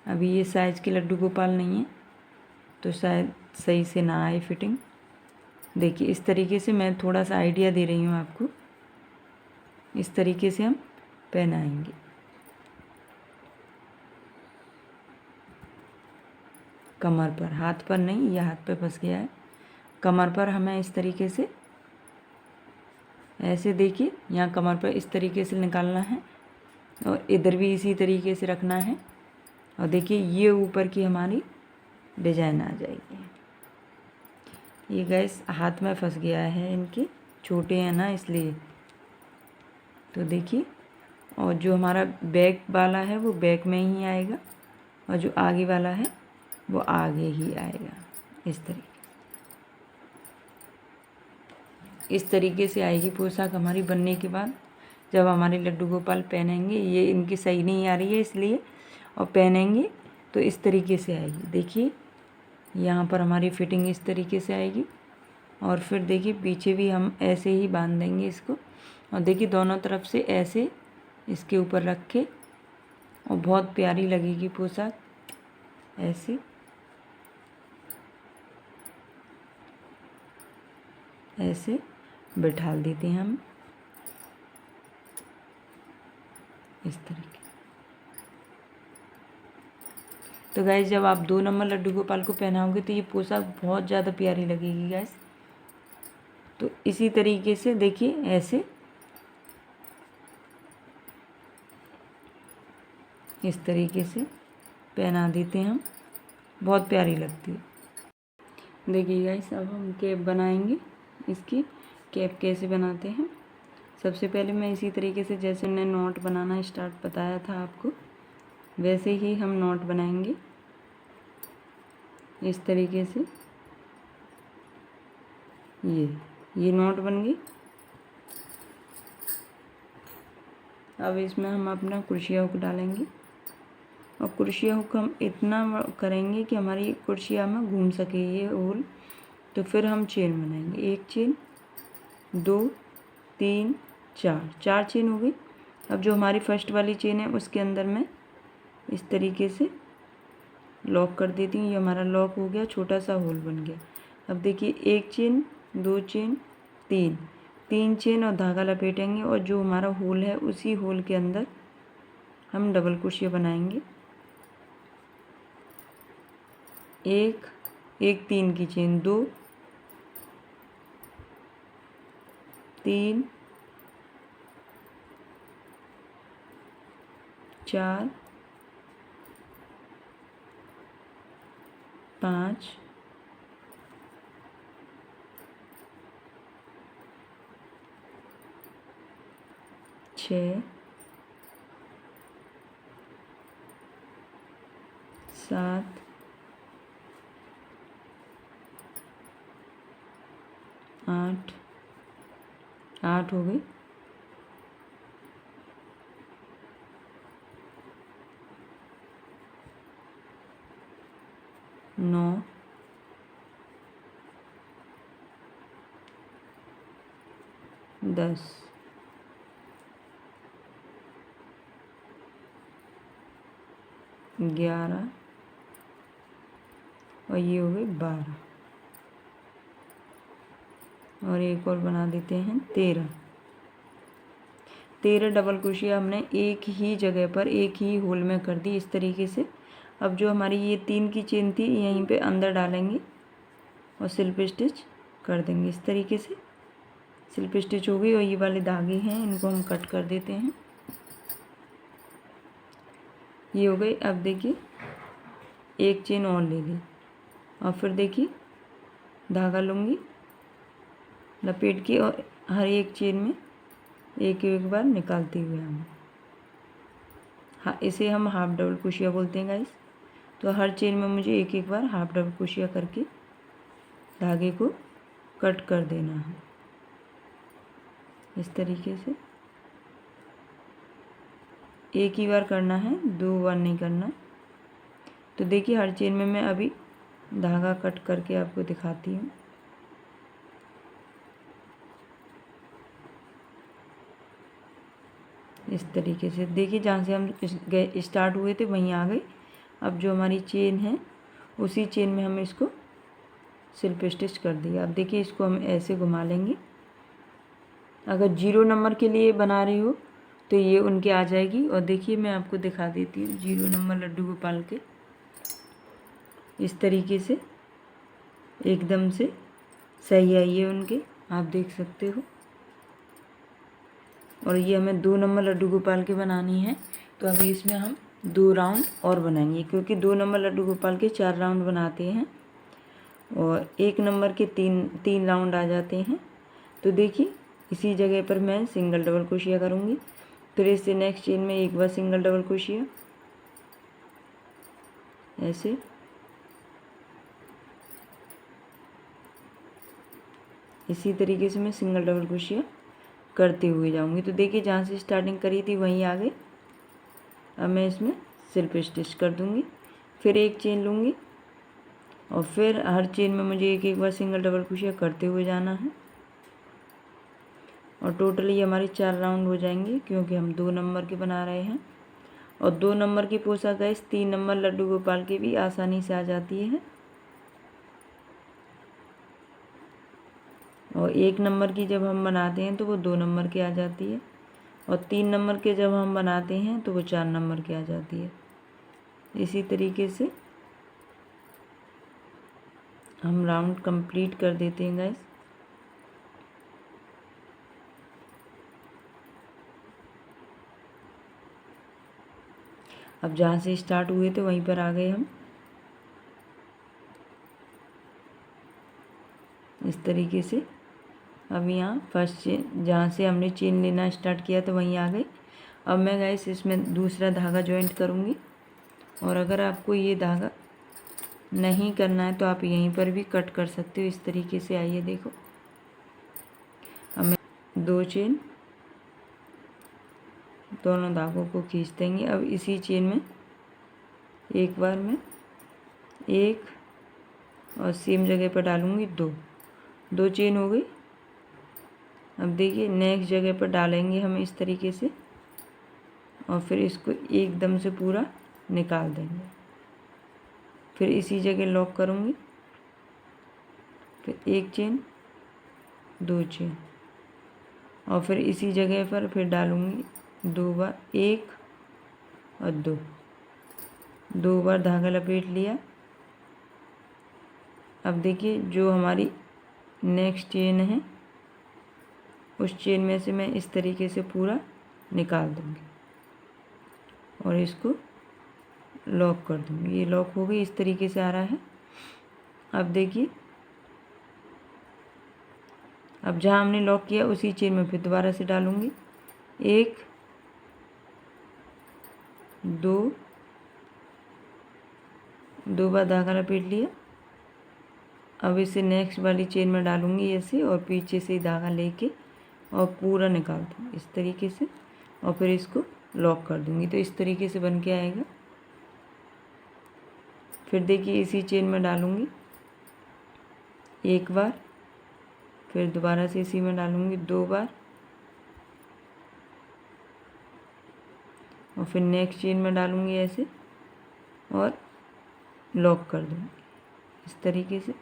S1: अभी ये साइज के लड्डू गोपाल नहीं है तो शायद सही से ना आए फिटिंग। देखिए इस तरीके से मैं थोड़ा सा आइडिया दे रही हूँ आपको। इस तरीके से हम पहनाएंगे। कमर पर, हाथ पर नहीं, यह हाथ पे फंस गया है। कमर पर हमें इस तरीके से ऐसे, देखिए यहाँ कमर पर इस तरीके से निकालना है, और इधर भी इसी तरीके से रखना है। और देखिए ये ऊपर की हमारी डिजाइन आ जाएगी। ये गैस हाथ में फंस गया है, इनके छोटे हैं ना इसलिए। तो देखिए, और जो हमारा बैक वाला है वो बैक में ही आएगा, और जो आगे वाला है वो आगे ही आएगा। इस तरीके से आएगी पोशाक हमारी बनने के बाद। जब हमारे लड्डू गोपाल पहनेंगे, ये इनकी सही नहीं आ रही है इसलिए, और पहनेंगे तो इस तरीके से आएगी। देखिए यहाँ पर हमारी फिटिंग इस तरीके से आएगी। और फिर देखिए पीछे भी हम ऐसे ही बांध देंगे इसको। और देखिए दोनों तरफ से ऐसे इसके ऊपर रख के, और बहुत प्यारी लगेगी पोशाक ऐसे। ऐसे बिठा देते हैं हम इस तरीके। तो गाइस जब आप 2 नंबर लड्डू गोपाल को पहनाओगे तो ये पोशाक बहुत ज़्यादा प्यारी लगेगी गाइस। तो इसी तरीके से देखिए ऐसे इस तरीके से पहना देते हैं हम, बहुत प्यारी लगती है। देखिए गाइस अब हम कैप बनाएंगे। इसकी कैप कैसे बनाते हैं, सबसे पहले मैं इसी तरीके से जैसे मैंने नोट बनाना स्टार्ट बताया था आपको, वैसे ही हम नोट बनाएंगे इस तरीके से। ये नोट बन गई। अब इसमें हम अपना कुर्सिया हुक डालेंगे, और कुर्सिया हुक हम इतना करेंगे कि हमारी कुर्सिया में घूम सके ये होल। तो फिर हम चेन बनाएंगे, 1 चेन, 2, 3, 4 चेन हो गई। अब जो हमारी फर्स्ट वाली चेन है उसके अंदर मैं इस तरीके से लॉक कर देती हूँ। ये हमारा लॉक हो गया, छोटा सा होल बन गया। अब देखिए 1 चेन, 2 चेन, 3 चेन और धागा लपेटेंगे, और जो हमारा होल है उसी होल के अंदर हम डबल क्रोशिया बनाएंगे। एक 3 की चेन, 2, 3, 4, 5, 6, 7, 8 हो गई। 10, 11 और ये हो गए 12 और एक और बना देते हैं 13। 13 डबल क्रोशिया हमने एक ही जगह पर एक ही होल में कर दी इस तरीके से। अब जो हमारी ये 3 की चेन थी यहीं पे अंदर डालेंगे और स्लिप स्टिच कर देंगे इस तरीके से। स्लिप स्टिच हो गई और ये वाले धागे हैं इनको हम कट कर देते हैं। ये हो गई। अब देखिए एक चेन और ले ली और फिर देखिए धागा लूँगी लपेट के और हर एक चेन में एक एक बार निकालते हुए हम इसे हम हाफ डबल क्रोशिया बोलते हैं गाइस। तो हर चेन में मुझे एक एक बार हाफ डबल क्रोशिया करके धागे को कट कर देना है इस तरीके से। एक ही बार करना है, 2 बार नहीं करना। तो देखिए हर चेन में मैं अभी धागा कट करके आपको दिखाती हूँ। इस तरीके से देखिए जहाँ से हम स्टार्ट हुए थे वहीं आ गए। अब जो हमारी चेन है उसी चेन में हम इसको स्लिप स्टिच कर दिया। अब देखिए इसको हम ऐसे घुमा लेंगे। अगर 0 नंबर के लिए बना रहे हो तो ये उनके आ जाएगी। और देखिए मैं आपको दिखा देती हूँ 0 नंबर लड्डू गोपाल के इस तरीके से एकदम से सही आई है उनके, आप देख सकते हो। और ये हमें 2 नंबर लड्डू गोपाल के बनानी है। तो अभी इसमें हम 2 राउंड और बनाएंगे क्योंकि 2 नंबर लड्डू गोपाल के 4 राउंड बनाते हैं और 1 नंबर के 3 राउंड आ जाते हैं। तो देखिए इसी जगह पर मैं सिंगल डबल क्रोशिया करूँगी। फिर इससे नेक्स्ट चेन में एक बार सिंगल डबल क्रोशिया ऐसे, इसी तरीके से मैं सिंगल डबल क्रोशिया करते हुए जाऊंगी। तो देखिए जहाँ से स्टार्टिंग करी थी वहीं आ गई। अब मैं इसमें स्लिप स्टिच कर दूंगी। फिर एक चेन लूँगी और फिर हर चेन में मुझे एक एक बार सिंगल डबल क्रोशिया करते हुए जाना है। और टोटली हमारे 4 राउंड हो जाएंगे क्योंकि हम 2 नंबर के बना रहे हैं। और 2 नंबर की पोशाक गैस 3 नंबर लड्डू गोपाल की भी आसानी से आ जाती है। और 1 नंबर की जब हम बनाते हैं तो वो 2 नंबर की आ जाती है। और 3 नंबर के जब हम बनाते हैं तो वो 4 नंबर की आ जाती है। इसी तरीके से हम राउंड कंप्लीट कर देते हैं गाइस। अब जहाँ से स्टार्ट हुए थे वहीं पर आ गए हम इस तरीके से। अब यहाँ फर्स्ट चेन जहाँ से हमने चेन लेना स्टार्ट किया तो वहीं आ गए। अब मैं गाइस इसमें दूसरा धागा जॉइंट करूँगी। और अगर आपको ये धागा नहीं करना है तो आप यहीं पर भी कट कर सकते हो इस तरीके से। आइए देखो, अब मैं 2 चेन दोनों धागों को खींच देंगे। अब इसी चेन में एक बार मैं एक और सेम जगह पर डालूँगी 2 चेन हो गई। अब देखिए नेक्स्ट जगह पर डालेंगे हम इस तरीके से और फिर इसको एकदम से पूरा निकाल देंगे। फिर इसी जगह लॉक करूँगी। फिर 1 चेन 2 चेन और फिर इसी जगह पर फिर डालूँगी 2 बार, 1 और 2 बार धागा लपेट लिया। अब देखिए जो हमारी नेक्स्ट चेन है उस चेन में से मैं इस तरीके से पूरा निकाल दूँगी और इसको लॉक कर दूँगी। ये लॉक हो गई, इस तरीके से आ रहा है। अब देखिए अब जहाँ हमने लॉक किया उसी चेन में फिर दोबारा से डालूँगी 1 2 बार धागा लपेट लिया। अब इसे नेक्स्ट वाली चेन में डालूँगी ऐसे और पीछे से धागा लेके और पूरा निकाल दूँगी इस तरीके से और फिर इसको लॉक कर दूँगी। तो इस तरीके से बन के आएगा। फिर देखिए इसी चेन में डालूँगी 1 बार, फिर दोबारा से इसी में डालूँगी 2 बार और फिर नेक्स्ट चेन में डालूँगी ऐसे और लॉक कर दूँगी इस तरीके से।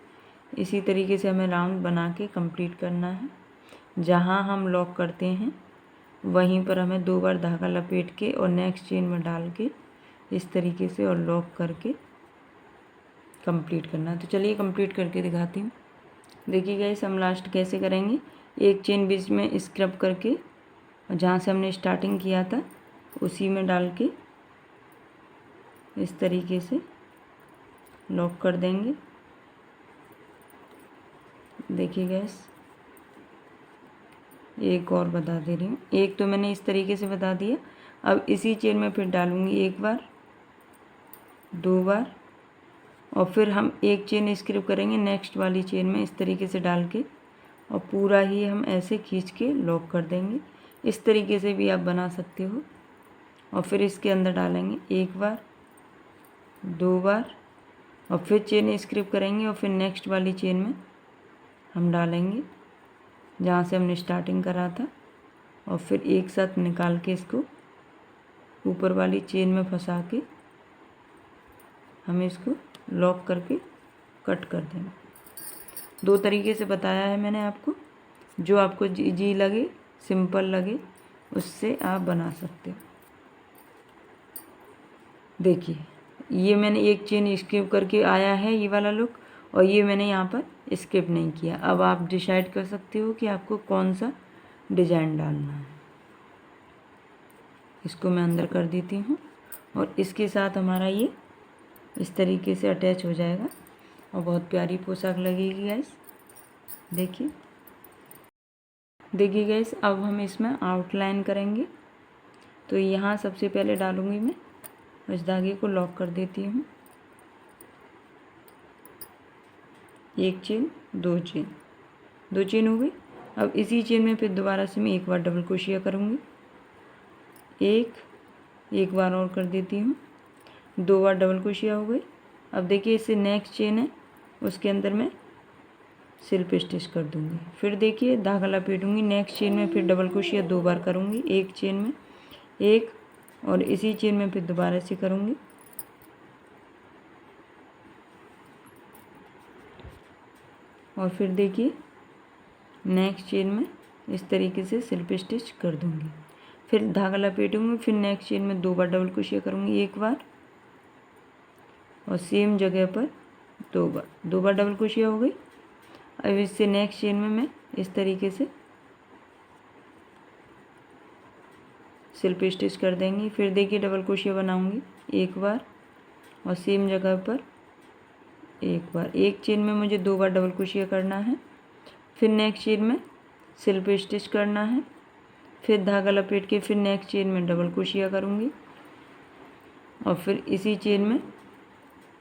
S1: इसी तरीके से हमें राउंड बना के कंप्लीट करना है। जहाँ हम लॉक करते हैं वहीं पर हमें 2 बार धागा लपेट के और नेक्स्ट चेन में डाल के इस तरीके से और लॉक करके कंप्लीट करना है। तो चलिए कंप्लीट करके दिखाती हूँ। देखिए गाइस, हम लास्ट कैसे करेंगे। एक चेन बीच में स्क्रब करके और जहाँ से हमने स्टार्टिंग किया था उसी में डाल के इस तरीके से लॉक कर देंगे। देखिए गाइस, एक और बता दे रही हूँ। एक तो मैंने इस तरीके से बता दिया। अब इसी चेन में फिर डालूँगी 1 बार, 2 बार और फिर हम एक चेन स्क्रिप करेंगे नेक्स्ट वाली चेन में इस तरीके से डाल के और पूरा ही हम ऐसे खींच के लॉक कर देंगे। इस तरीके से भी आप बना सकते हो। और फिर इसके अंदर डालेंगे 1 बार, 2 बार और फिर चेन स्क्रिप करेंगे और फिर नेक्स्ट वाली चेन में हम डालेंगे जहाँ से हमने स्टार्टिंग करा था और फिर एक साथ निकाल के इसको ऊपर वाली चेन में फंसा के हम इसको लॉक करके कट कर देंगे। 2 तरीके से बताया है मैंने आपको। जो आपको जी लगे, सिंपल लगे, उससे आप बना सकते हो। देखिए, ये मैंने एक चेन स्किप करके आया है ये वाला लुक और ये मैंने यहाँ पर स्किप नहीं किया। अब आप डिसाइड कर सकते हो कि आपको कौन सा डिज़ाइन डालना है। इसको मैं अंदर कर देती हूँ और इसके साथ हमारा ये इस तरीके से अटैच हो जाएगा और बहुत प्यारी पोशाक लगेगी गाइस। देखिए गाइस, अब हम इसमें आउटलाइन करेंगे। तो यहाँ सबसे पहले डालूँगी मैं, इस धागे को लॉक कर देती हूँ। 1 चेन, 2 चेन, 2 चेन हो गई। अब इसी चेन में फिर दोबारा से मैं 1 बार डबल क्रोशिया करूँगी। एक बार और कर देती हूँ, 2 बार डबल क्रोशिया हो गई। अब देखिए, इससे नेक्स्ट चेन है उसके अंदर मैं सिल्प स्टिच कर दूँगी। फिर देखिए, धागा लपेटूँगी नेक्स्ट चेन में, फिर डबल क्रोशिया 2 बार करूँगी। एक चेन में एक और इसी चेन में फिर दोबारा से करूँगी और फिर देखिए नेक्स्ट चेन में इस तरीके से सिल्प स्टिच कर दूँगी। फिर धागा लपेटूँगी, फिर नेक्स्ट चेन में 2 बार डबल क्रोशिया करूँगी 1 बार और सेम जगह पर 2 बार डबल क्रोशिया हो गई। अब इससे नेक्स्ट चेन में मैं इस तरीके से सिल्प स्टिच कर देंगे। फिर देखिए, डबल क्रोशिया बनाऊँगी 1 बार और सेम जगह पर 1 बार। एक चेन में मुझे 2 बार डबल क्रोशिया करना है। फिर नेक्स्ट चेन में सिल्प स्टिच करना है। फिर धागा लपेट के फिर नेक्स्ट चेन में डबल क्रोशिया करूँगी और फिर इसी चेन में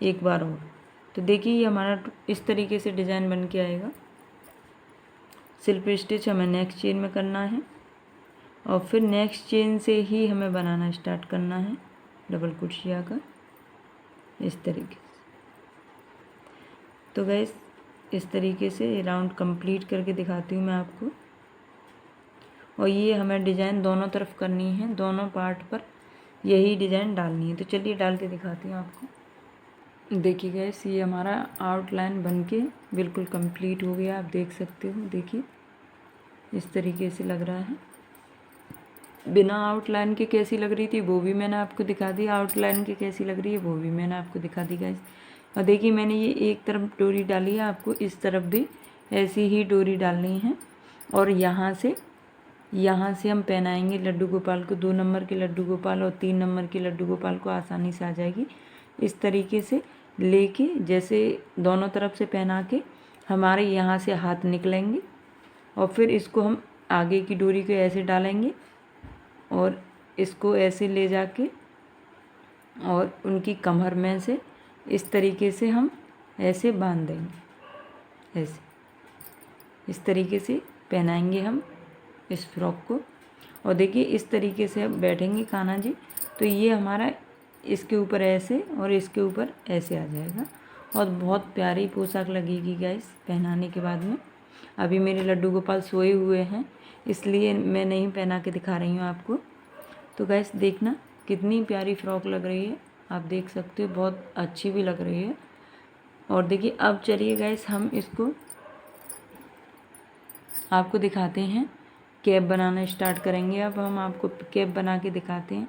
S1: 1 बार और। तो देखिए, ये हमारा इस तरीके से डिज़ाइन बन के आएगा। सिल्प स्टिच हमें नेक्स्ट चेन में करना है और फिर नेक्स्ट चेन से ही हमें बनाना स्टार्ट करना है डबल क्रोशिया का इस तरीके से। तो गाइस, इस तरीके से राउंड कंप्लीट करके दिखाती हूँ मैं आपको। और ये हमें डिज़ाइन दोनों तरफ करनी है, दोनों पार्ट पर यही डिज़ाइन डालनी है। तो चलिए डाल के दिखाती हूँ आपको। देखिए गाइस, ये हमारा आउटलाइन बनके बिल्कुल कंप्लीट हो गया। आप देख सकते हो, देखिए इस तरीके से लग रहा है। बिना आउटलाइन के कैसी लग रही थी वो भी मैंने आपको दिखा दी, आउटलाइन के कैसी लग रही है वो भी मैंने आपको दिखा दी गाइस। और देखिए, मैंने ये एक तरफ डोरी डाली है, आपको इस तरफ भी ऐसी ही डोरी डालनी है और यहाँ से हम पहनाएंगे लड्डू गोपाल को। 2 नंबर के लड्डू गोपाल और 3 नंबर के लड्डू गोपाल को आसानी से आ जाएगी। इस तरीके से लेके जैसे दोनों तरफ से पहना के हमारे यहाँ से हाथ निकलेंगे और फिर इसको हम आगे की डोरी को ऐसे डालेंगे और इसको ऐसे ले जाके और उनकी कमर में से इस तरीके से हम ऐसे बांध देंगे। ऐसे इस तरीके से पहनाएंगे हम इस फ्रॉक को। और देखिए, इस तरीके से अब बैठेंगे कान्हा जी तो ये हमारा इसके ऊपर ऐसे और इसके ऊपर ऐसे आ जाएगा और बहुत प्यारी पोशाक लगेगी गाइस पहनाने के बाद में। अभी मेरे लड्डू गोपाल सोए हुए हैं इसलिए मैं नहीं पहना के दिखा रही हूँ आपको। तो गाइस देखना, कितनी प्यारी फ्रॉक लग रही है, आप देख सकते हो, बहुत अच्छी भी लग रही है। और देखिए अब चलिए गाइस हम इसको आपको दिखाते हैं, कैप बनाना स्टार्ट करेंगे। अब हम आपको कैप बना के दिखाते हैं।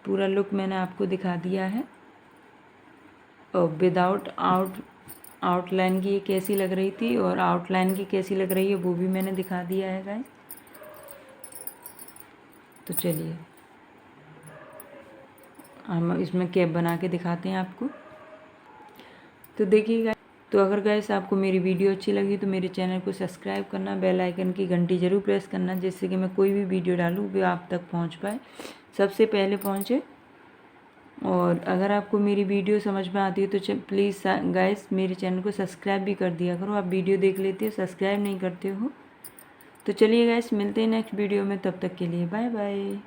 S1: पूरा लुक मैंने आपको दिखा दिया है, और विदाउट आउटलाइन की ये कैसी लग रही थी और आउटलाइन की कैसी लग रही है वो भी मैंने दिखा दिया है गाइस। तो चलिए हम इसमें कैप बना के दिखाते हैं आपको। तो देखिए गाइस, तो अगर गाइस आपको मेरी वीडियो अच्छी लगी तो मेरे चैनल को सब्सक्राइब करना, बेल आइकन की घंटी ज़रूर प्रेस करना, जिससे कि मैं कोई भी वीडियो डालूँ वो आप तक पहुंच पाए, सबसे पहले पहुंचे। और अगर आपको मेरी वीडियो समझ में आती है तो प्लीज़ गाइस मेरे चैनल को सब्सक्राइब भी कर दिया करो। आप वीडियो देख लेते हो, सब्सक्राइब नहीं करते हो। तो चलिए गाइस, मिलते हैं नेक्स्ट वीडियो में, तब तक के लिए बाय बाय।